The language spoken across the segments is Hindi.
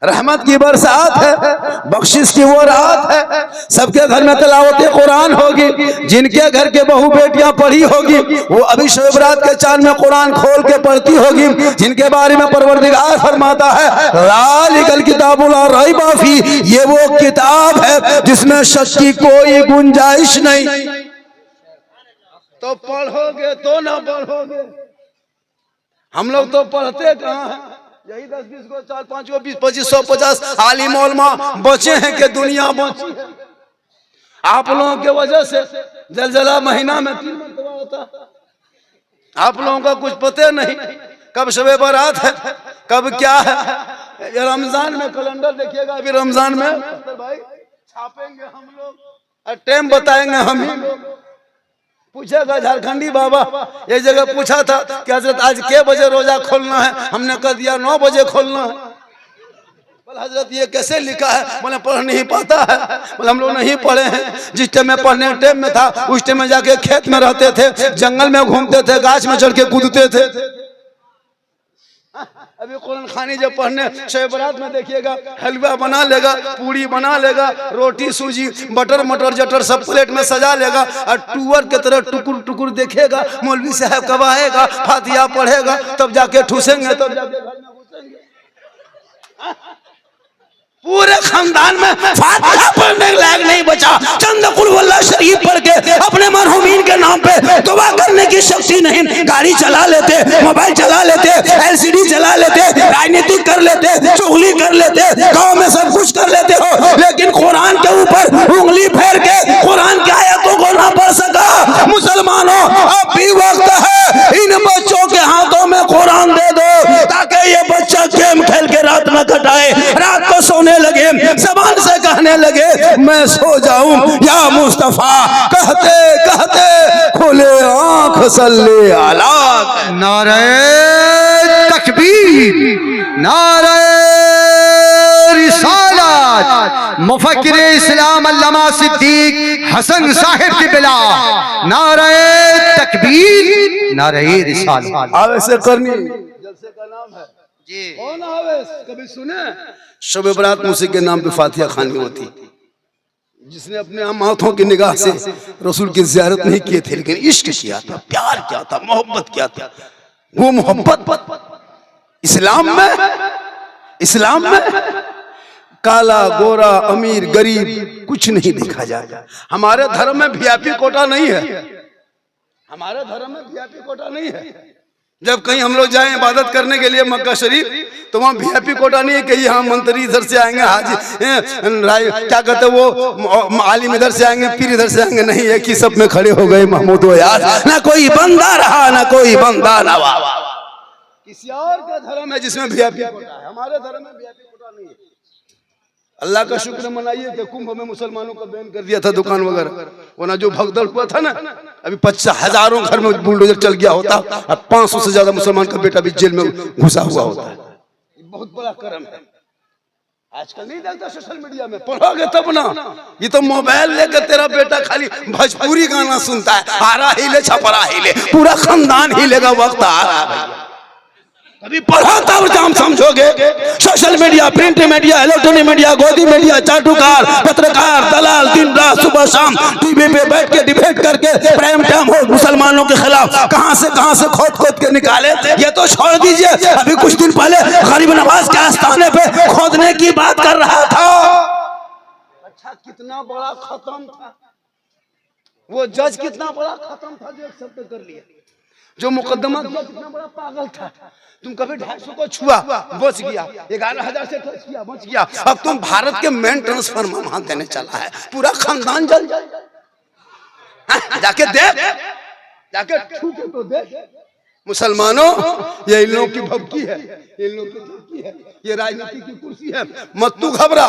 रहमत की बरसात है, बख्शिश की वो रात है। सबके घर में तिलावत कुरान होगी, जिनके घर के बहू बेटियां पढ़ी होगी वो अभी शब बरात के चांद में कुरान खोल के पढ़ती होगी, जिनके बारे में परवरदिगार फरमाता है ज़ालिकल किताबु ला रैब फी, ये वो किताब है जिसमें शक की कोई गुंजाइश नहीं। तो पढ़ोगे तो ना पढ़ोगे, हम लोग तो पढ़ते कहाँ हैं? यही 10-20 को 4-5 को 20-25-150 आलिम उलमा बचे हैं कि दुनिया बची है। आप लोगों के वजह से जलजला महीना में 3 मरतबा होता है। आप लोगों का कुछ पता नहीं कब शबे बारात है, कब क्या है। रमजान में कैलेंडर देखिएगा, अभी रमजान में भाई छापेंगे हम लोग और टाइम बताएंगे हम ही लोग। पूछेगा झारखंडी बाबा, एक जगह पूछा था कि हजरत आज के बजे रोजा खोलना है, हमने कह दिया 9 बजे खोलना है। बोले हजरत ये कैसे लिखा है? बोले पढ़ नहीं पाता है। बोले हम लोग नहीं पढ़े हैं, जिस टाइम में पढ़ने टाइम में था उस टाइम में जाके खेत में रहते थे, जंगल में घूमते थे, गाछ में चढ़ के कूदते थे। अभी कुरान खानी जब पढ़ने शब बरात में देखिएगा हलवा बना लेगा, पूरी बना लेगा, रोटी सूजी बटर मटर जटर सब प्लेट में सजा लेगा और टूअर के तरह टुकुर टुकुर देखेगा। मौलवी साहब कब आएगा, फातिहा पढ़ेगा तब जाके ठूसेंगे, तब जाके घर में घुसेंगे। पूरे खानदान में फातिहा पढ़ने के लायक नहीं बचा। चंद कुल वल्लाह शरीफ पढ़ के अपने मरहुमीन के नाम पे दुआ करने की शक्ति नहीं। गाड़ी चला लेते, मोबाइल चला लेते, एलसीडी चला लेते, राजनीति कर लेते, चुगली कर लेते, गांव में सब कुछ कर लेते हो, लेकिन कुरान के ऊपर उंगली फेर के कुरान की आयतों को ना पढ़ सका। मुसलमानों अब भी वक्त है, इन बच्चों के हाथों में कुरान दे दो ताकि ये बच्चा गेम खेल के रात में कटाए, रात को सोने लगे, जबान से कहने लगे मैं सो जाऊं या मुस्तफा, कहते कहते खुले आंख सल्ले अला। नारे तकबीर, नारे रिसालत, मुफक्किर इस्लाम अल्लामा सिद्दीक हसन साहिब की बिला, नारे तकबीर, नारे रिसालत। आवेश करनी जलसे का नाम है जी। कौन आवेश कभी सुने? शब बरात मुसी के नाम पे फातिहा खानी होती। जिसने अपने हाथों की निगाह से रसूल की ज़ियारत नहीं किए थे, लेकिन इश्क किया था, प्यार किया था, मोहब्बत किया था, वो मोहब्बत इस्लाम में काला गोरा अमीर गरीब कुछ नहीं देखा जाता। हमारे धर्म में वीआईपी कोटा नहीं है, हमारे धर्म में वीआईपी कोटा नहीं है। जब कहीं हम लोग जाएं इबादत करने के लिए मक्का शरीफ, तो वहाँ वीआईपी कोटा नहीं है कि यहाँ मंत्री इधर से आएंगे, हाजी क्या कहते वो आलिम इधर से आएंगे, पीर इधर से आएंगे। नहीं है कि सब में खड़े हो गए महमूद हो यार, ना कोई बंदा रहा ना कोई बंदा नवा। किसी और का धर्म है जिसमें वीआईपी कोटा है, हमारे धर्म में वीआईपी कोटा नहीं है। अल्लाह का शुक्र मनाइए कि कुंभ में मुसलमानों का बैन कर दिया था दुकान वगैरह, वरना जो भगदड़ हुआ था ना, अभी 50,000 घर में बुलडोजर चल गया होता और 500 से ज्यादा मुसलमान का बेटा भी जेल में घुसा हुआ होता है। बहुत बड़ा कर्म है। आजकल नहीं देखता सोशल मीडिया में, पढ़ोगे तब ना। ये तो मोबाइल लेकर तेरा बेटा खाली भोजपुरी गाना सुनता है, हारा हिले छपरा हिले, पूरा खानदान हिलेगा। वक्त आ रहा है, कभी पढ़ा तब जाम समझोगे। Social media, print media, electronic media, गोदी मीडिया, चाटुकार, पत्रकार, दलाल दिन रात सुबह शाम टीवी पे बैठ के डिबेट करके प्राइम टाइम हो मुसलमानों के खिलाफ कहां से खोद के निकाले। ये तो छोड़ दीजिए, अभी कुछ दिन पहले गरीब नवाज के आस्थाने पे खोदने की बात कर रहा था। अच्छा कितना बड़ा खत्म था वो जज, कितना बड़ा खत्म था जो एक्सेप्ट कर लिया। जो मुकदमा किया कितना बड़ा पागल था। तुम कभी 250 को छुआ बच गया, 11,000 से टच किया बच गया। अब तुम भारत के मेन ट्रांसफार्मर वहां देने चला है, पूरा खानदान जल जाके देख, जाके छू के तो देख। मुसलमानों ये इन लोगों की भक्ति है, इन लोगों की धमकी है, ये राजनीति की कुर्सी है। मत तू घबरा,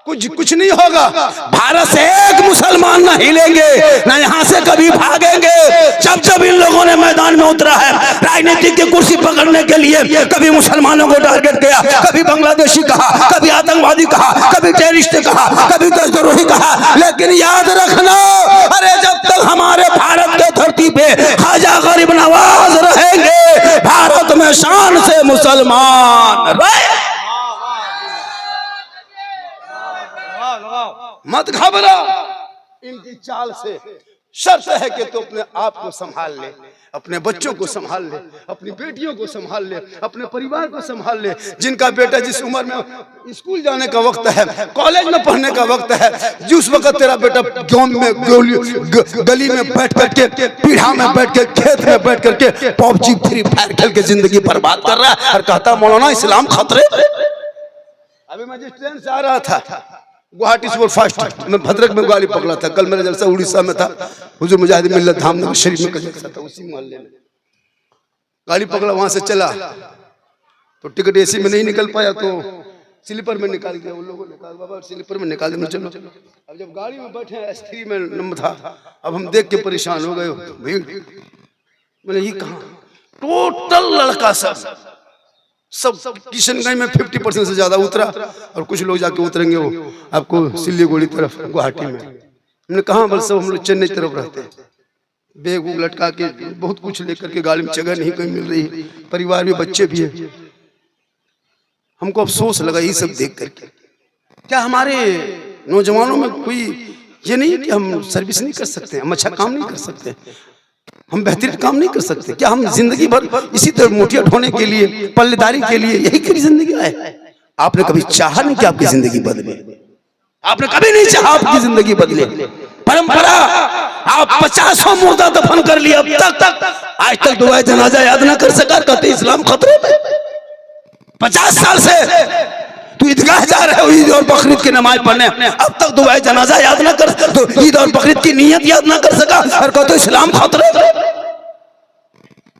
कुछ नहीं होगा। भारत से एक मुसलमान ना हिलेंगे, ना यहाँ से कभी भागेंगे। जब इन लोगों ने मैदान में उतरा है राजनीतिक की कुर्सी पकड़ने के लिए, कभी मुसलमानों को टारगेट किया, कभी बांग्लादेशी कहा, कभी आतंकवादी कहा, कभी टेररिस्ट कहा, कभी देशद्रोही कहा। लेकिन याद रखना, अरे जब तक हमारे भारत के धरती पे ख्वाजा गरीब नवाज रहेंगे, भारत में शान से मुसलमान रहे। मत घबरा इनकी चाल से। शर्त है कि तू अपने आप को संभाल ले, अपने बच्चों को संभाल ले, अपनी बेटियों को संभाल ले, अपने परिवार को संभाल ले। जिनका बेटा जिस उम्र में स्कूल जाने का वक्त है, कॉलेज में पढ़ने का वक्त है, जिस वक्त तेरा बेटा गांव में गली में बैठ करके, पीढ़ा में बैठ के, खेत में बैठ करके पबजी फ्री फायर खेल के जिंदगी बर्बाद कर रहा है और कहता मौलाना इस्लाम खतरे। अभी मैं जिस ट्रेन से आ रहा था गुवाहाटी सुपरफास्ट में भद्रक में गाड़ी पकड़ा था। कल मेरा जलसा उड़ीसा में था, हुजूर मुजाहिद मिल्लत धामनगर शरीफ में जलसा था, उसी मोहल्ले में गाड़ी पकड़ा। वहां से चला तो टिकट एसी में नहीं निकल पाया तो स्लीपर में निकाल दिया। उन लोगों ने कहा बाबा स्लीपर में निकाल देना चलो। अब जब गाड़ी में बैठे S3 में नंबर था, अब हम देख के परेशान हो गए। भीड़ मैंने ये कहा टोटल लड़का सब किशनगंज में 50% से ज्यादा उतरा और कुछ लोग जाके उतरेंगे वो आपको सिल्लीगुड़ी तरफ गुवाहाटी में। हमने कहा बल सब हम लोग चेन्नई तरफ रहते हैं, बैग उग लटका के बहुत कुछ लेकर के गाड़ी में, जगह नहीं कहीं मिल रही, परिवार में बच्चे भी है। हमको अफसोस लगा ये सब देख करके। क्या हमारे नौजवानों में कोई ये नहीं कि हम सर्विस नहीं कर सकते, हम अच्छा काम नहीं कर सकते, हम बेहतरीन काम नहीं कर सकते? क्या हम जिंदगी भर इसी तरह मोटिया ढोने के लिए, पल्लेदारी के लिए यही करी जिंदगी आए? आपने कभी चाहा नहीं कि आपकी जिंदगी बदले? आपने कभी नहीं चाहा आपकी जिंदगी बदले? परंपरा आप 50 मुर्दा दफन कर लिया, अब तक आज तक दुआए जनाजा याद ना कर सका, कहते इस्लाम खतरे में। 50 साल से तू ईदगाह जा रहे हो ईद और बकरीद की नमाज पढ़ने, अब तक दुआए जनाजा याद ना कर, तो ईद और बकरीद की नियत याद ना कर सका और कहते इस्लाम खतरे में।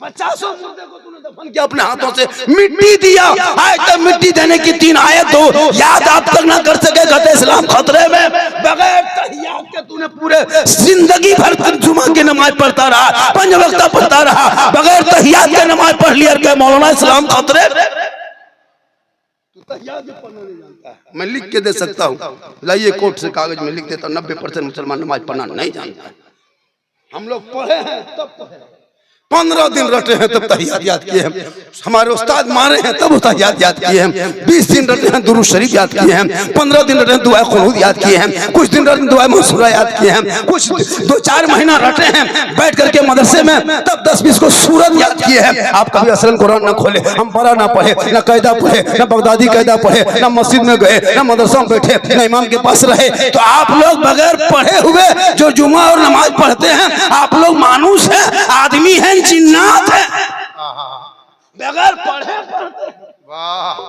50 मुर्दे को तूने दफन किया अपने हाथों से, मिट्टी दिया, आज तक मिट्टी देने की 3 आयत दो याद आप तक ना कर सके, कहते इस्लाम खतरे में। बगैर तहियात के तूने पूरे जिंदगी भर जुमा की नमाज पढ़ता रहा, 5 वक्त पढ़ता रहा, बगैर तहियात के नमाज पढ़ लिया, क्या मौलाना इस्लाम खतरे में? तहियात भी पढ़ना नहीं जानता है। मैं लिख के दे सकता हूँ, लाइए कोर्ट से कागज में लिख देता हूँ, 90% मुसलमान नमाज पढ़ना नहीं जानता। हम लोग पढ़े हैं तब पढ़े, 15 दिन रटे हैं तब तहियात याद किए हैं, हमारे उस्ताद मारे हैं तब तहियात याद किए हैं, 20 दिन रटे हैं दुरूद शरीफ याद किए हैं, 15 दिन रटे हैं दुआ खुनूद याद किए हैं, कुछ दिन रटे दुआ मंसूरा याद किए हैं, कुछ 2-4 महीना रटे हैं बैठ करके मदरसे में, तब 10-20 को सूरत याद किए हैं। आप कभी असलन कुरान न खोले, हम पढ़ा ना पढ़े, न कायदा पढ़े, न बगदादी कायदा पढ़े, न मस्जिद में गए, न मदरसा में बैठे, न इमाम के पास रहे, तो आप लोग बगैर पढ़े हुए जो जुमा और नमाज पढ़ते हैं, आप लोग मानुस हैं, आदमी हैं, जिन्नात है, बगैर पढ़े पढ़ते। वाह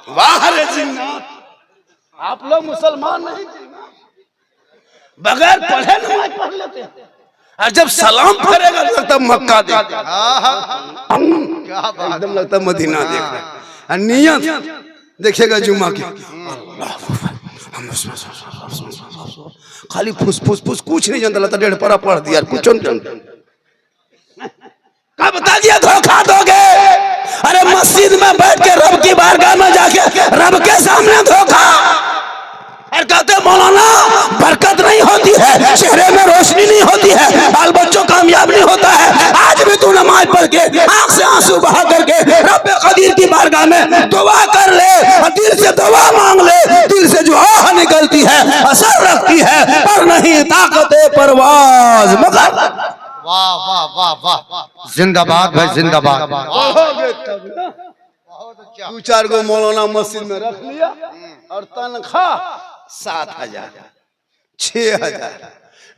वाह रे जिन्नात, आप लोग मुसलमान नहीं, बगैर पढ़े नमाज पढ़ लेते हैं, और जब सलाम करेगा लगता मक्का देख, एकदम लगता मदीना देख रहा है। नियत देखेगा जुम्मा की, खाली फुस फुस फुस, कुछ नहीं जानता, लगता 1.5 पारा पढ़ दिया, कुछ नहीं जानता। क्या बता दिया धोखा दोगे? अरे मस्जिद में बैठ के रब की बारगाह में जाके रब के सामने धोखा, और कहते मौलाना बरकत नहीं होती है, चेहरे में रोशनी नहीं होती है, बाल बच्चों कामयाब नहीं होता है। आज भी तू नमाज पढ़ के आंख से आंसू बहा करके रब कदीर की बारगाह में दुआ कर ले, और दिल से दुआ मांग ले, दिल से जो आह निकलती है असर रखती है, पर नहीं ताकत परवाज मगर। वाह वाह वाह वाह, जिंदाबाद भाई जिंदाबाद। 2-4 गो मौलाना मस्जिद में रख लिया और तनख्वाह 7,000 6,000,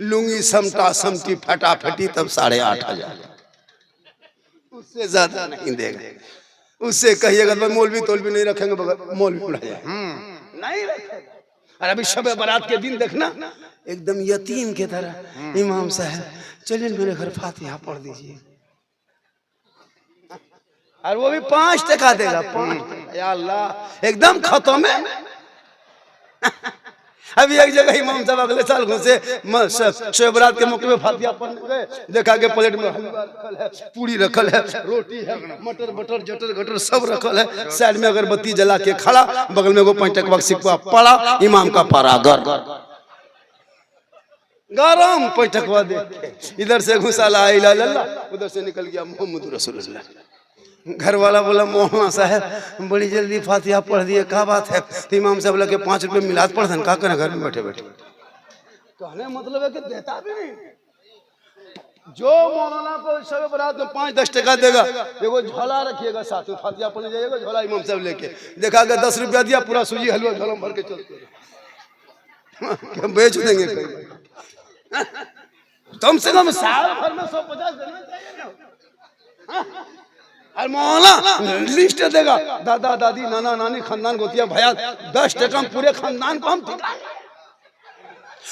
लुंगी समटा समटी फटाफटी तब 8,500, उससे ज्यादा नहीं देगा। उससे कहिएगा भाई मौलवी तोलवी नहीं रखेंगे, मौलवी उड़ा जाए नहीं रखेगा। और अभी शब बारात के दिन देखना एकदम यतीम की तरह, इमाम साहब चलिए मेरे घर फातिहा पढ़ दीजिए, और वो भी 5 टका देगा, 5 टका, या अल्लाह एकदम खत्म है। अभी एक जगह इमाम साहब अगले साल घुसे, शब बारात के मौके में फातिहा पढ़ने गए, देखा के प्लेट में हलवा रखल है, पूरी रखल है, रोटी है, मटर बटर जटर गटर सब रखल है, साइड में अगरबत्ती जला के खड़ा, बगल में वो 5 टका सिक्का पड़ा, इमाम का पारा गरम 5 टकवा दे, इधर से घुसा ला इला अल्लाह, उधर से निकल गया मोहम्मद रसूलुल्लाह। घर वाला बोला मौलाना साहब बड़ी जल्दी फातिहा पढ़ दिए, क्या बात है? तो इमाम साहब बोला कि 5 रुपये मिलाद पढ़ दें, क्या करें घर में बैठे बैठे। कहने मतलब है कि देता भी नहीं। जो मौलाना को शब बरात में 5-10 टका देगा, देखो झोला रखिएगा साथ में, फातिहा पढ़ने जाइएगा झोला इमाम साहब लेके, देखा कि 10 रुपया दिया, पूरा सूजी हलवा झोला भर के चलते बेच देंगे कम से कम साल भर में 150 देना चाहिए ना। और मौलाना लिस्ट देगा, दादा दादी नाना नानी खानदान गोतिया भैया 10 टका में पूरे खानदान को हम दिखाएंगे।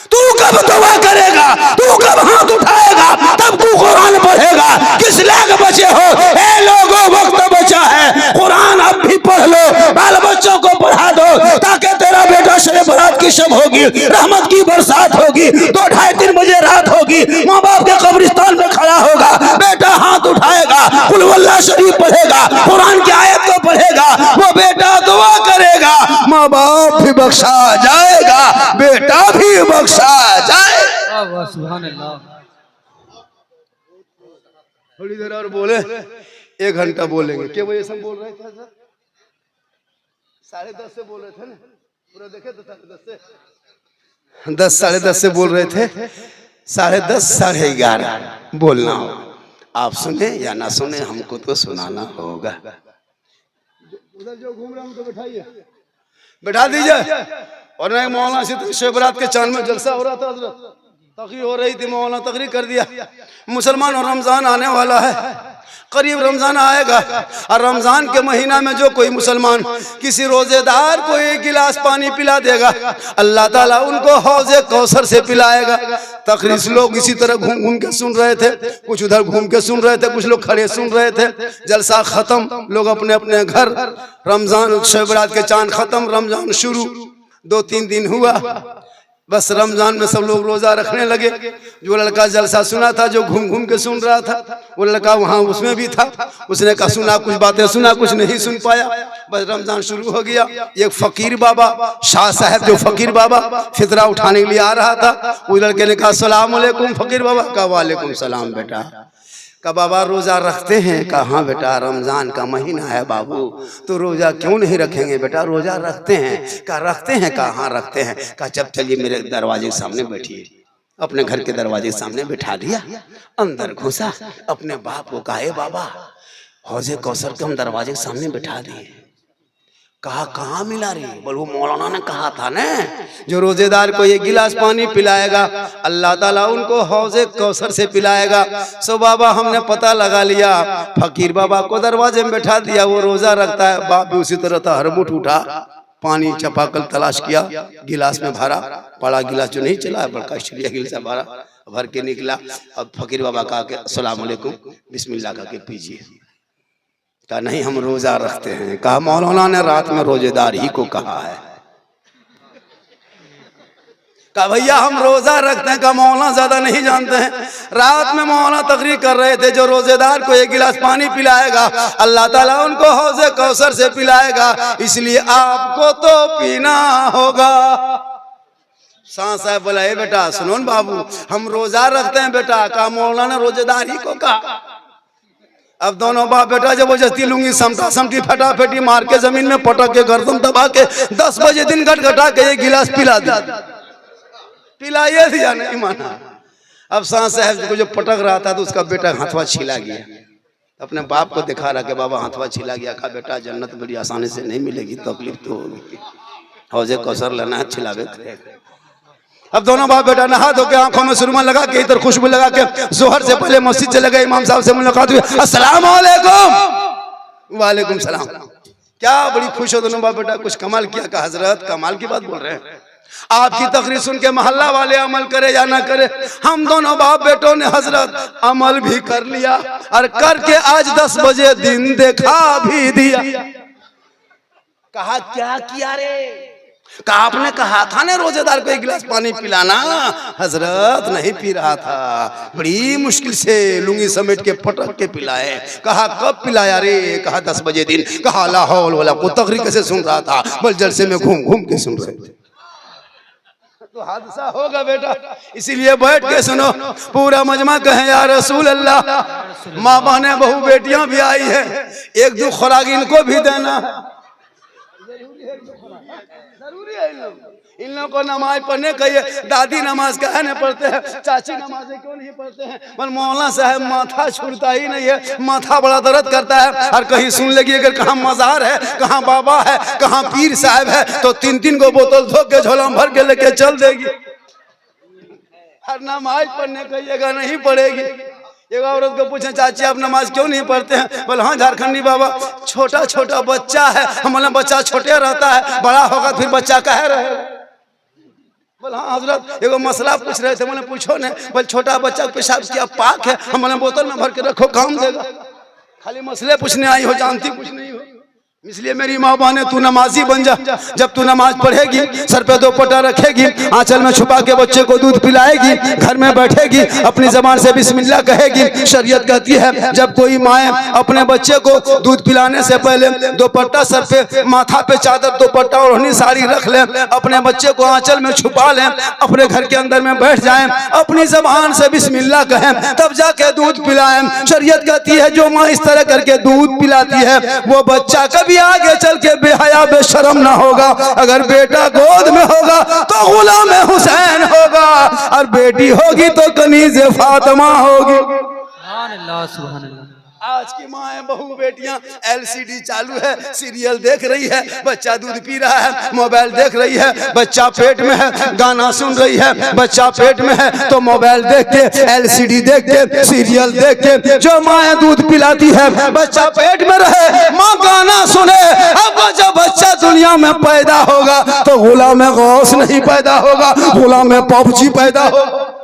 तू कब दुआ करेगा, तू कब हाथ उठाएगा, तब तू कुरान पढ़ेगा। किस लायक बचे हो? ए लोगों, वक्त बचा है, कुरान अब भी पढ़ लो, बाल बच्चों को पढ़ा दो, ताकि तेरा बेटा शब बरात की शब होगी, रहमत की बरसात होगी, 2-2:30 बजे रात होगी, माँ बाप के कब्रिस्तान में खड़ा होगा, बेटा हाथ उठाएगा, कुल वल्लाह शरीफ पढ़ेगा, कुरान की आयत को पढ़ेगा, वो बेटा दुआ करेगा, माँ बाप भी बख्शा जाएगा, बेटा भी बख्शा जाए। सुभान अल्लाह। थोड़ी देर और बोले, 1 घंटा बोलेंगे। क्या वजह से बोल रहे थे सर? 10:30 से बोल रहे थे ना, पूरा देखे तो 10:30 से 10 10:30 से बोल रहे थे, 10:30 11:30 बोलना हो। आप सुने या ना सुने, हमको तो सुनाना होगा। उधर जो घूम रहा हूं तो बैठाइए, बैठा दीजिए। और नहीं मौलाना से शब बरात के चांद में जलसा हो रहा था, हजरत तकरीर हो रही थी, मौलाना तकरीर कर दिया। मुसलमान और रमजान आने वाला है, करीब रमजान आएगा, और रमजान के महीना में जो कोई मुसलमान किसी रोजेदार को 1 गिलास पानी पिला देगा, अल्लाह ताला उनको हौज़े कौसर से पिलाएगा। तकरीर लोग इसी तरह घूम घूम के सुन रहे थे, कुछ उधर घूम के सुन रहे थे, कुछ लोग खड़े सुन रहे थे। जलसा खत्म, लोग अपने अपने घर, रमजान शब बरात के चांद खत्म, रमजान शुरू। 2-3 दिन हुआ, बस रमजान में सब लोग रोजा रखने लगे। जो लड़का जलसा सुना था, जो घूम घूम के सुन रहा था, वो लड़का वहां उसमें भी था। उसने कहा सुना, कुछ बातें सुना, कुछ नहीं सुन पाया। बस रमजान शुरू हो गया। एक फकीर बाबा शाह साहब, जो फकीर बाबा फितरा उठाने के लिए आ रहा था, उस लड़के ने कहा अस्सलाम वालेकुम फकीर बाबा। कहा वालेकुम सलाम बेटा। का बाबा रोजा रखते हैं? कहाँ बेटा, रमजान का महीना है बाबू, तो रोजा क्यों नहीं रखेंगे बेटा? रोजा रखते हैं। कहा रखते हैं? कहाँ रखते हैं? कहा जब चलिए मेरे दरवाजे के सामने बैठिए। अपने घर के दरवाजे के सामने बैठा दिया, अंदर घुसा, अपने बाप को कहा ए बाबा, हौज़े कौसर के हम दरवाजे के सामने बैठा दिए। कहा कहाँ मिला रही? बोल वो मौलाना ने कहा था ना, जो रोजेदार को 1 गिलास पानी पिलाएगा, अल्लाह ताला उनको हौज़े कौसर से पिलाएगा। सो बाबा हमने पता लगा लिया, फकीर बाबा को दरवाजे में बैठा दिया, वो रोजा रखता है। बाप भी उसी तरह था, हरमुट उठा, पानी चपाकल तलाश किया, गिलास में भरा, बड़ा गिलास जो नहीं चला, बड़का स्टील गिलास भरा, भर के निकला। अब फकीर बाबा कहा कि अस्सलाम वालेकुम, बिस्मिल्लाह कहा के पीजिए। कहा नहीं हम रोजा रखते हैं। कहा मौलाना ने रात में रोजेदार ही को कहा है। कहा भैया हम रोजा रखते हैं। कहा मौलाना ज्यादा नहीं जानते हैं, रात में मौलाना तकरीर कर रहे थे, जो रोजेदार को 1 गिलास पानी पिलाएगा, अल्लाह ताला उनको हौज़े कौसर से पिलाएगा, इसलिए आपको तो पीना होगा। शाह साहब बोला ए बेटा सुनो न बाबू, हम रोजा रखते हैं बेटा। कहा मौलाना ने रोजेदार ही को कहा। अब दोनों बाप बेटा जबरदस्ती लूंगी समटा समटी फटाफटी मार के जमीन में पटक के गर्दन दबा के 10 बजे दिन घटा के 1 गिलास पिला दिया। पिलाइए दिया, नहीं माना। अब शाह साहब को जो पटक रहा था तो उसका बेटा हाथवा छिला गया। अपने बाप को दिखा रहा कि बाबा हाथवा छिला गया। कहा बेटा जन्नत बड़ी आसानी से नहीं मिलेगी, तकलीफ तो होगी, हौज़े कौसर लेना है, छिलावे। अब दोनों बाप बेटा नहा धो के आंखों में सुरमा लगा के, इधर खुशबू लगा के, जोहर से पहले मस्जिद चले गए, इमाम साहब से मुलाकात हुई, अस्सलाम वालेकुम। वालेकुम सलाम। क्या बड़ी खुश हो दोनों बाप बेटा, कुछ कमाल किया। का हजरत कमाल की बात बोल रहे हैं, आपकी तकरीर सुन के मोहल्ला वाले अमल करे या ना करे, हम दोनों बाप बेटों ने हजरत अमल भी कर लिया, और करके आज 10 बजे दिन देखा भी दिया। कहा क्या किया रे? कहा आपने कहा था ना रोजेदार को 1 गिलास पानी पिलाना। हजरत नहीं पी रहा था, बड़ी मुश्किल से लुंगी समेट के पटक के पिलाए। कहा कब पिलाया रे? कहा 10 बजे दिन। कहा ला हौल वला कुव्वत, तकरीर कैसे सुन रहा था? बल जलसे में घूम घूम के सुन रहे थे। तो हादसा होगा बेटा। इसीलिए बैठ के सुनो, पूरा मजमा कहें या रसूल अल्लाह। माँ बहने बहू बेटियां भी आई है, एक दो खुराक इनको भी देना है, जरूरी है। इन लोगों को नमाज पढ़ने कहिए। दादी नमाज काहे नहीं पढ़ते हैं, चाची नमाजें क्यों नहीं पढ़ते हैं? पर मौलाना साहब माथा छूटता ही नहीं है, माथा बड़ा दर्द करता है। और कहीं सुन लगी अगर कहाँ मजार है, कहाँ बाबा है, कहाँ पीर साहब है, तो 3-3 को बोतल धो के झोला भर के लेके चल देगी। और नमाज पढ़ने कहिएगा नहीं पढ़ेगी। एक औरत को पूछे चाची आप नमाज क्यों नहीं पढ़ते हैं? बोले हाँ झारखंडी बाबा, छोटा छोटा बच्चा है, हमारा बच्चा छोटे रहता है, बड़ा होगा फिर बच्चा कहे रहे। बोले हाँ हजरत एगो मसला पूछ रहे थे। मैंने पूछो ने। बोले छोटा बच्चा पेशाब किया पाक है, हमारे बोतल में भर के रखो काम देगा। खाली मसले पूछने आई हो, जानती कुछ नहीं हो। इसलिए मेरी माँ बहने तू नमाजी बन जा। जब तू नमाज पढ़ेगी, सर पे दुपट्टा रखेगी, आंचल में छुपा के बच्चे को दूध पिलाएगी, घर में बैठेगी, अपनी जबान से बिस्मिल्लाह कहेगी। शरीयत कहती है जब कोई माए अपने बच्चे को दूध पिलाने से पहले दुपट्टा सर पे, माथा पे चादर, दुपट्टा और ओढ़नी साड़ी रख ले, अपने बच्चे को आंचल में छुपा ले, अपने घर के अंदर में बैठ जाए, अपनी जबान से बिस्मिल्लाह कहें, तब जाके दूध पिलाएं। शरीयत कहती है जो माँ इस तरह करके दूध पिलाती है वो बच्चा कभी आगे चल के बेहया बेशरम ना होगा। अगर बेटा गोद में होगा तो गुलाम हुसैन होगा, और बेटी होगी तो कनीज़े फातिमा होगी। सुभान अल्लाह, सुभान अल्लाह। आज की माँ बहू बेटियां LCD चालू है, सीरियल देख रही है, बच्चा दूध पी रहा है, मोबाइल देख रही है, बच्चा पेट में है, गाना सुन रही है, बच्चा पेट में है तो मोबाइल देख के, LCD देख के, सीरियल देख के। जो माँ दूध पिलाती है बच्चा पेट में रहे, माँ गाना सुने। अब जब बच्चा दुनिया में पैदा होगा तो गुलाम गौस नहीं पैदा होगा, गुलाम पबजी पैदा होगा,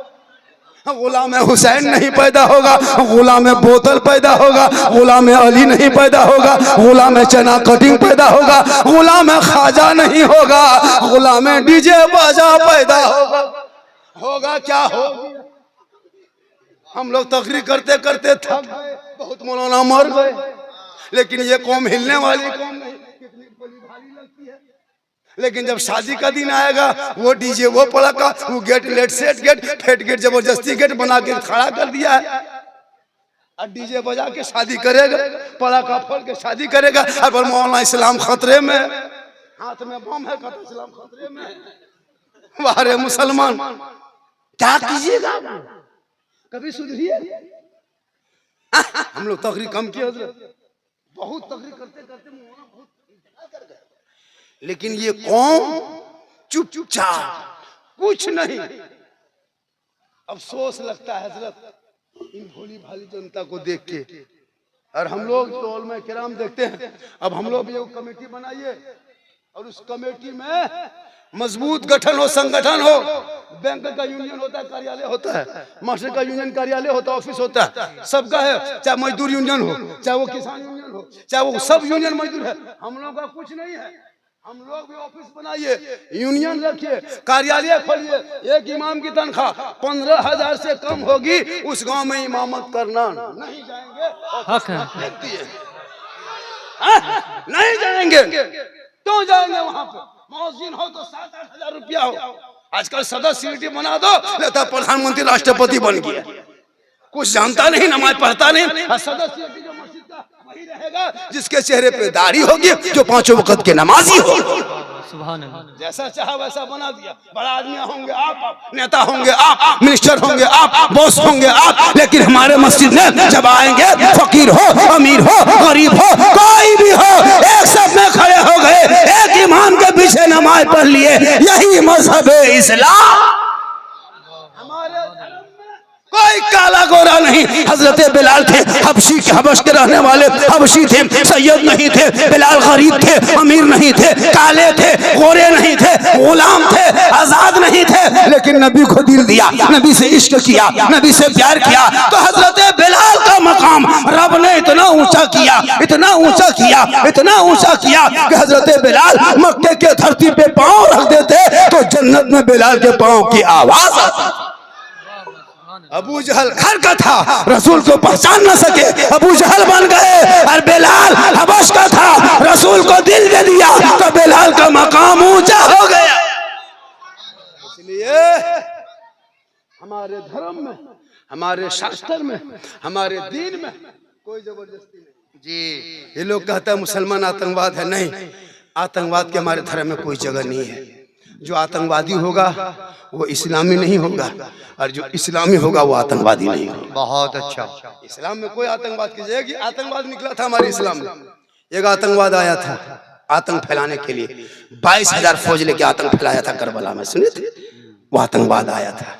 गुलाम हुसैन नहीं पैदा होगा, गुलाम बोतल पैदा होगा, गुलाम अली नहीं पैदा होगा, गुलाम चना कटिंग पैदा होगा, गुलाम खाजा नहीं होगा, गुलाम डीजे बाजा पैदा होगा। होगा क्या हो? हम लोग तकरीर करते करते थक गए, बहुत मौलाना मर गए, लेकिन ये कौम हिलने वाली कौम नहीं। कितनी बड़ी भारी लगती है, लेकिन जब शादी का दिन आएगा वो डीजे, वो पड़ाका, वो गेट, लेट सेट गेट, फेट गेट, जबरदस्ती गेट बना के खड़ा कर दिया है। और डीजे बजा के शादी करेगा, पड़ाका फोड़ के शादी करेगा। और मौलाना इस्लाम खतरे में, हाथ में बम है, कहता इस्लाम खतरे में। वारे मुसलमान क्या कीजिएगा, कभी सुधरिए। हम लोग तकरीर कम किए, बहुत तकरीर करते करते बहुत कर गए, लेकिन ये कौम चुपचाप कुछ नहीं। अफसोस लगता है हजरत इन भोली भाली जनता को देख के। और हम लोग तो उलमा किराम देखते हैं, अब हम लोग भी एक कमेटी बनाइए और उस कमेटी में मजबूत गठन हो, संगठन हो। बैंक का यूनियन होता है, कार्यालय होता है, मास्टर का यूनियन कार्यालय होता है, ऑफिस होता है, सबका है। चाहे मजदूर यूनियन हो, चाहे वो किसान यूनियन हो, चाहे वो सब यूनियन मजदूर है। हम लोग का कुछ नहीं है, हम लोग भी ऑफिस बनाइए, यूनियन रखिए, कार्यालय खोलिए। एक इमाम की तनख्वाह 15,000 से कम होगी, उस गांव में इमामत करना नहीं जाएंगे। हक है, नहीं जाएंगे। क्यों जाएंगे वहां पे? मौजिन हो तो 7-8 हजार रुपया हो। आजकल सदस्य सीटी बना दो, लेता प्रधानमंत्री राष्ट्रपति बन गया, कुछ जानता नहीं, नमाज पढ़ता नहीं। सदस्य जो मस्जिद का वही रहेगा जिसके चेहरे पे दाढ़ी होगी, जो 5 वक्त के नमाजी हो। सुभान अल्लाह। जैसा चाहा वैसा बना दिया। बड़ा आदमी होंगे आप, नेता होंगे आप, मिनिस्टर होंगे आप, बॉस होंगे आप, लेकिन हमारे मस्जिद में जब आएंगे, फकीर हो, अमीर हो, गरीब हो, कोई भी हो, एक सब में खड़े हो गए, एक इमाम के पीछे नमाज पढ़ लिए। यही मजहब है इस्लाम। कोई काला गोरा नहीं। हजरत बिलाल थे, हबशी के, हबश के रहने वाले हबशी थे, सैयद नहीं थे। बिलाल गरीब थे, अमीर नहीं थे, काले थे, गोरे नहीं थे, गुलाम थे, आजाद नहीं थे, लेकिन नबी को दिल दिया, नबी से इश्क किया, नबी से प्यार किया। तो हजरत बिलाल का मकाम रब ने इतना ऊंचा किया, इतना ऊंचा किया, इतना ऊंचा किया कि हजरत बिलाल मक्के के धरती पे पांव रख देते तो जन्नत में बिलाल के पांव की आवाज आती। अबू जहल घर का था, रसूल को पहचान न सके, अबू जहल बन गए। और बिलाल हबश का था, रसूल को दिल दे दिया तो बिलाल का मकाम ऊंचा हो गया। इसलिए हमारे धर्म में, हमारे शास्त्र में, हमारे दीन में कोई जबरदस्ती नहीं जी। ये लोग कहते हैं मुसलमान आतंकवाद है, नहीं, आतंकवाद के हमारे धर्म में कोई जगह नहीं है। जो आतंकवादी होगा वो इस्लामी नहीं होगा, और जो इस्लामी होगा वो आतंकवादी नहीं होगा। बहुत अच्छा। इस्लाम में कोई आतंकवाद की जगह, आतंकवाद निकला था हमारे इस्लाम में। एक आतंकवाद आया था आतंक फैलाने के लिए, 22,000 फौज लेके आतंक फैलाया था करबला में, सुने थे? वो आतंकवाद आया था,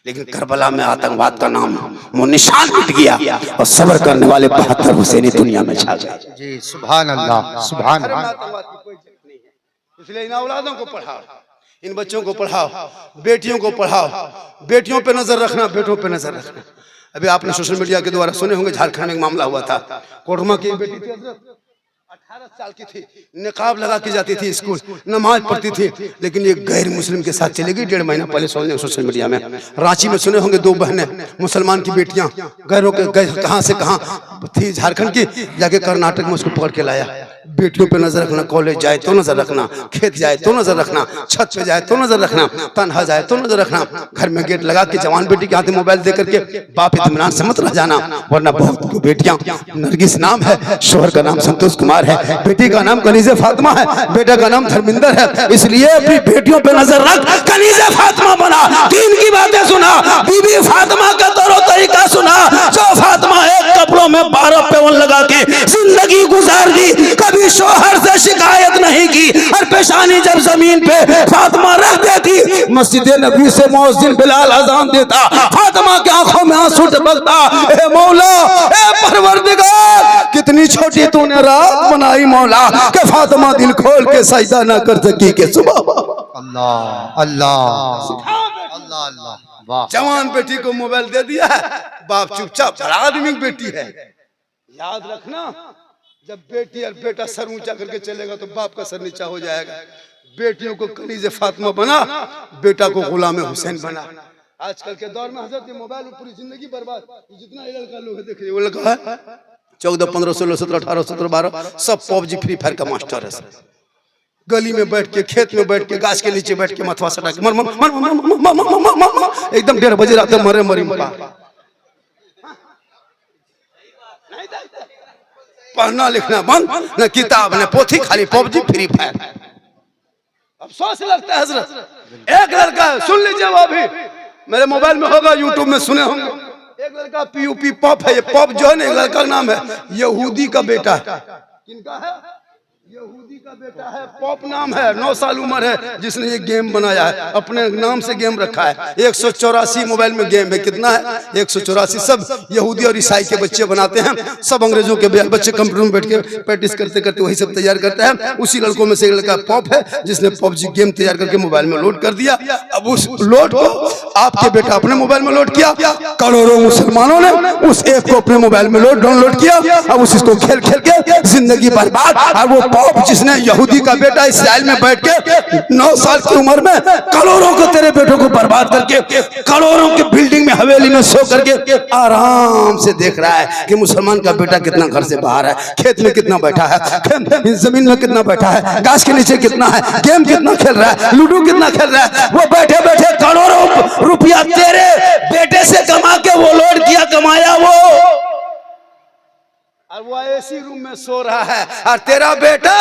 लेकिन करबला में आतंकवाद का नाम वो निशान मिट गया और सब्र करने वाले 72 हुसैनी दुनिया में छा गए। जी सुभान अल्लाह, सुभान अल्लाह। आतंकवाद की कोई जरूरत नहीं है। इसलिए इन औलादों को पढ़ाओ, इन बच्चों को पढ़ाओ, बेटियों को पढ़ाओ, बेटियों पे नजर रखना, बेटों पे नजर रखना। अभी आपने सोशल मीडिया के द्वारा सुने होंगे, झारखंड में एक मामला हुआ था। कोटमा की बेटी थी, 18 साल की थी, निकाब लगा के जाती थी स्कूल, नमाज पढ़ती थी, लेकिन ये गैर मुस्लिम के साथ चली गई। 1.5 महीना पहले सुने सोशल मीडिया में। रांची में सुने होंगे 2 बहनें मुसलमान की बेटियां, गैरों के कहां से कहां थी, झारखंड की, जाके कर्नाटक में उसको पकड़ के लाया। बेटियों पे नजर रखना, कॉलेज जाए तो नजर रखना, खेत जाए तो नजर रखना, छत पे जाए तो नजर रखना, तनहा जाए तो नजर रखना। घर में गेट लगा के जवान बेटी के हाथ में मोबाइल दे करके बाप इत्मीनान से मत रह जाना, वरना बहुत बेटियां, नरगिस नाम है, शोहर का नाम संतोष कुमार है, बेटी का नाम कनीज़े फातिमा है, बेटा का नाम धर्मिंदर है। इसलिए अपनी बेटियों पे नजर रख, कनीज़े फातिमा बना, दीन की बातें सुना, बीबी फातिमा का तौर तरीका सुना। जो फातिमा एक कपड़ों में 12 पेवन लगा के जिंदगी गुजार दी, कभी शोहर से शिकायत नहीं की, और पेशानी जब जमीन पे फातिमा रख देती, मस्जिद नबी से मुअज्जिन बिलाल अजान देता, फातिमा की आंखों में आंसू टपकता, ए मौला, ए परवरदिगार, कितनी छोटी तूने रात बनाई मौला, कि फातिमा दिल खोल के सजदा ना कर सकी के सुबह। अल्लाह अल्लाह अल्लाह अल्लाह। वाह। जवान बेटी को मोबाइल दे दिया है, बाप चुपचाप, बड़ा आदमी की बेटी है। याद रखना, जब बेटी और बेटा सर ऊंचा करके चलेगा तो बाप का सर नीचा हो जाएगा। बेटियों को कनीज़े फातिमा बना, बेटा को गुलाम हुसैन बना। आजकल के दौर में हजरत मोबाइल में पूरी जिंदगी बर्बाद। जितना लड़का लोग देखे, वो लड़का है 14, 15, 16, 17, 18, 17, 12 सब PUBG फ्री फायर का मास्टर है। गली में बैठ के, खेत में बैठ के, गाछ के नीचे बैठ के मथवा सटा के मर मर मर मर मर मर, एकदम 1:30 बजे रात मरे मरी मरा। पढ़ना लिखना बंद, न किताब न पोथी, खाली PUBG फ्री फायर। अफसोस लगता है हजरत। एक लड़का सुन लीजिए, वो भी मेरे मोबाइल में होगा, यूट्यूब में सुने होंगे। एक लड़का PUP पॉप है, ये पॉप जो है ना, एक लड़का का नाम है, यहूदी का बेटा है। किनका है? यहूदी का बेटा है, पॉप नाम है, 9 साल उम्र है, जिसने ये गेम बनाया है, अपने नाम से गेम रखा है। 184 मोबाइल में गेम है। कितना है? 184। सब यहूदी और ईसाई के बच्चे बनाते हैं, सब अंग्रेजों के बच्चे कंप्यूटर में बैठ के प्रैक्टिस करते करते वही सब तैयार करते हैं। उसी लड़कों में से एक लड़का पॉप है, जिसने PUBG गेम तैयार करके मोबाइल में लोड कर दिया। अब उस लोड को आपके बेटा अपने मोबाइल में लोड किया, करोड़ों मुसलमानों ने उस ऐप को अपने मोबाइल में डाउनलोड किया। अब उसको खेल खेल के जिंदगी बर्बाद। और वो पॉप जिसने यहूदी का बेटा इस्राइल में बैठ के 9 साल की उम्र में करोड़ों को, तेरे बेटों को बर्बाद करके, करोड़ों की बिल्डिंग में हवेली में सो करके आराम से देख रहा है कि मुसलमान का बेटा कितना घर से बाहर है, खेत में कितना बैठा है, जमीन में कितना बैठा है, गाछ के नीचे कितना है, गेम कितना खेल रहा है, लूडो कितना खेल रहा है। वो बैठे बैठे करोड़ों रुपया तेरे बेटे से कमा के वो लोड किया, कमाया वो, और वो एसी रूम में सो रहा है। और तेरा बेटा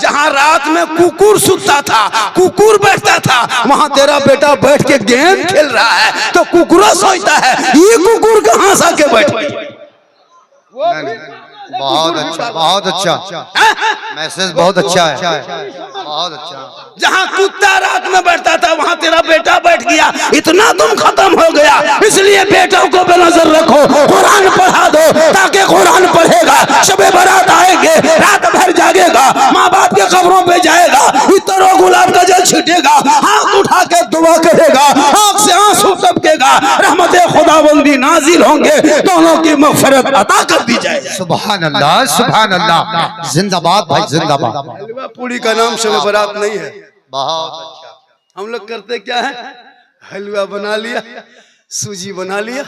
जहां रात में कुकुर सुतता था, कुकुर बैठता था, वहां तेरा बेटा बैठ के गेम खेल रहा है। तो कुकुरा सोचता है ये कुकुर कहां से आके बैठ। बहुत अच्छा, बहुत अच्छा मैसेज, बहुत अच्छा है, बहुत अच्छा। जहां कुत्ता रात में बैठता था, वहां तेरा बेटा बैठ गया। इतना तुम खत्म हो गया। इसलिए बेटों को बेनजर रखो, कुरान पढ़ा दो, ताकि कुरान पढ़ेगा, शबे बारात आएंगे, रात भर जागेगा, माँ बाप के कब्रों पे जाएगा, इतरों गुलाब का जल छिटेगा, हाथ उठा के दुआ करेगा, आंख से आंसू टपकेगा, रहमते खुदाबंदी नाजिल होंगे, दोनों की मगफिरत अता कर दी जाएगी। सुभान अल्लाह, सुभान अल्लाह, जिंदाबाद भाई, जिंदाबाद। हलवा पूरी का नाम शबे बारात नहीं है। बहुत अच्छा। हम लोग करते क्या है, हलवा बना लिया, सूजी बना लिया,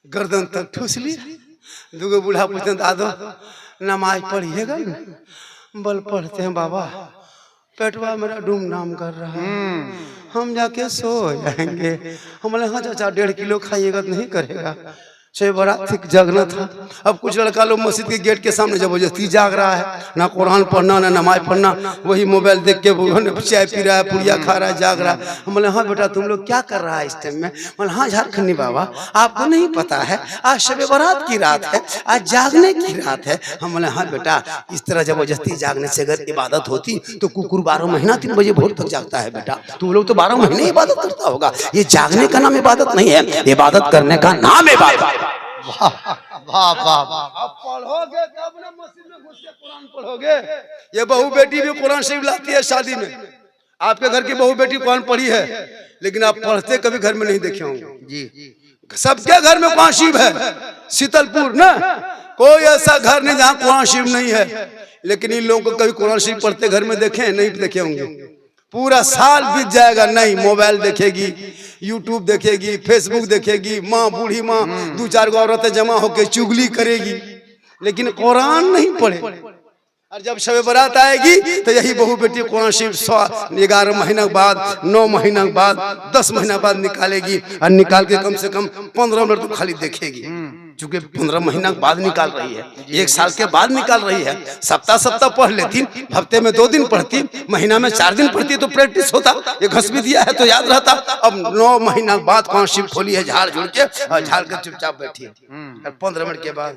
गर्दन तक ठूस लिया। दूगो बूढ़ा पूछते हैं, दादो नमाज पढ़िएगा? बल पढ़ते हैं बाबा, पेटवा मेरा डूम डाम कर रहा है, हम जाके सो जाएंगे। हम बोले हाँ चाचा 1.5 किलो खाइएगा तो नहीं करेगा। शब बारात थी, जगना था। अब कुछ लड़का लोग मस्जिद के गेट के सामने जबरदस्ती जाग रहा है, ना कुरान पढ़ना ना नमाज पढ़ना, वही मोबाइल देख के चाय पी रहा है, पुड़िया खा रहा है, जाग रहा है। हम बोले हाँ बेटा तुम लोग क्या कर रहा है इस टाइम में? बोले हाँ झारखंडी बाबा आपको नहीं पता है आज शब बारात की रात है, आज जागने की रात है। हम बोले हाँ बेटा इस तरह जबरदस्ती जागने से अगर इबादत होती तो कुकुर 12 महीना 3 बजे भोर तक जागता है बेटा, तू लोग तो 12 महीने इबादत करता होगा। ये जागने का नाम इबादत नहीं है, इबादत करने का नाम इबादत। वाह वाह वाह। अब पढ़ोगे तब ना मस्जिद में घुस के कुरान पढ़ोगे। ये बहू बेटी भी कुरान शरीफ लाती है शादी में। आपके घर की बहू बेटी कुरान पढ़ी है, लेकिन आप पढ़ते कभी घर में नहीं देखे होंगे जी। सबके घर में कुरान शरीफ है। शीतलपुर ना कोई ऐसा घर नहीं जहाँ कुरान शरीफ नहीं है, लेकिन इन लोगों को कभी कुरान शरीफ पढ़ते घर में देखे नहीं देखे होंगे। पूरा साल बीत जाएगा नहीं, मोबाइल देखेगी, यूट्यूब देखेगी, फेसबुक देखेगी, माँ बूढ़ी माँ 2-4 गो औरतें जमा होकर चुगली करेगी, लेकिन कुरान नहीं पढ़े। और जब शब बारात आएगी तो यही बहू बेटी कुरान शरीफ 11 महीना बाद, 9 महीना बाद, 10 महीना बाद निकालेगी, और निकाल के कम से कम 15 मिनट तो खाली देखेगी, क्योंकि 15 महीना बाद निकाल रही है, 1 साल के बाद निकाल रही है। सप्ताह पढ़ लेती, हफ्ते में 2 दिन पढ़ती, महीना में 4 दिन पढ़ती तो प्रैक्टिस होता, ये घस भी दिया है तो याद रहता। अब 9 महीना बाद कुरान शरीफ खोली है झाड़ झुड़ के, और झाड़ के चुपचाप बैठी है, और 15 मिनट के बाद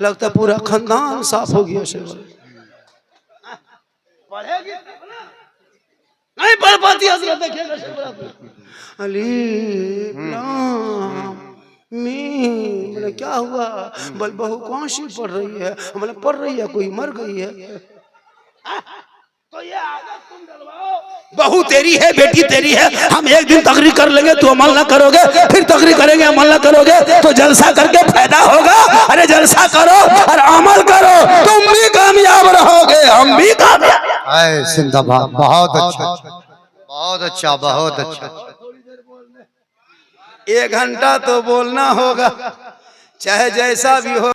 लगता पूरा खानदान साफ हो गया। पढ़ेगी नहीं पढ़ पाती हजरत देखिएगा बोले क्या हुआ? बोल बहू कौन सी पढ़ रही है? बोले पढ़ रही है, कोई मर गई है। तो ये आदत तुम डलवाओ। बहू तेरी है, बेटी तेरी है, हम एक दिन तकरीर कर लेंगे तो अमल ना करोगे, फिर तकरीर करेंगे अमल ना करोगे तो जलसा करके फायदा होगा? अरे जलसा करो और अमल करो, तुम भी कामयाब रहोगे, हम भी कामयाब। जिंदाबाद, बहुत अच्छा बहुत अच्छा बहुत अच्छा। 1 घंटा तो बोलना होगा, चाहे जैसा भी हो।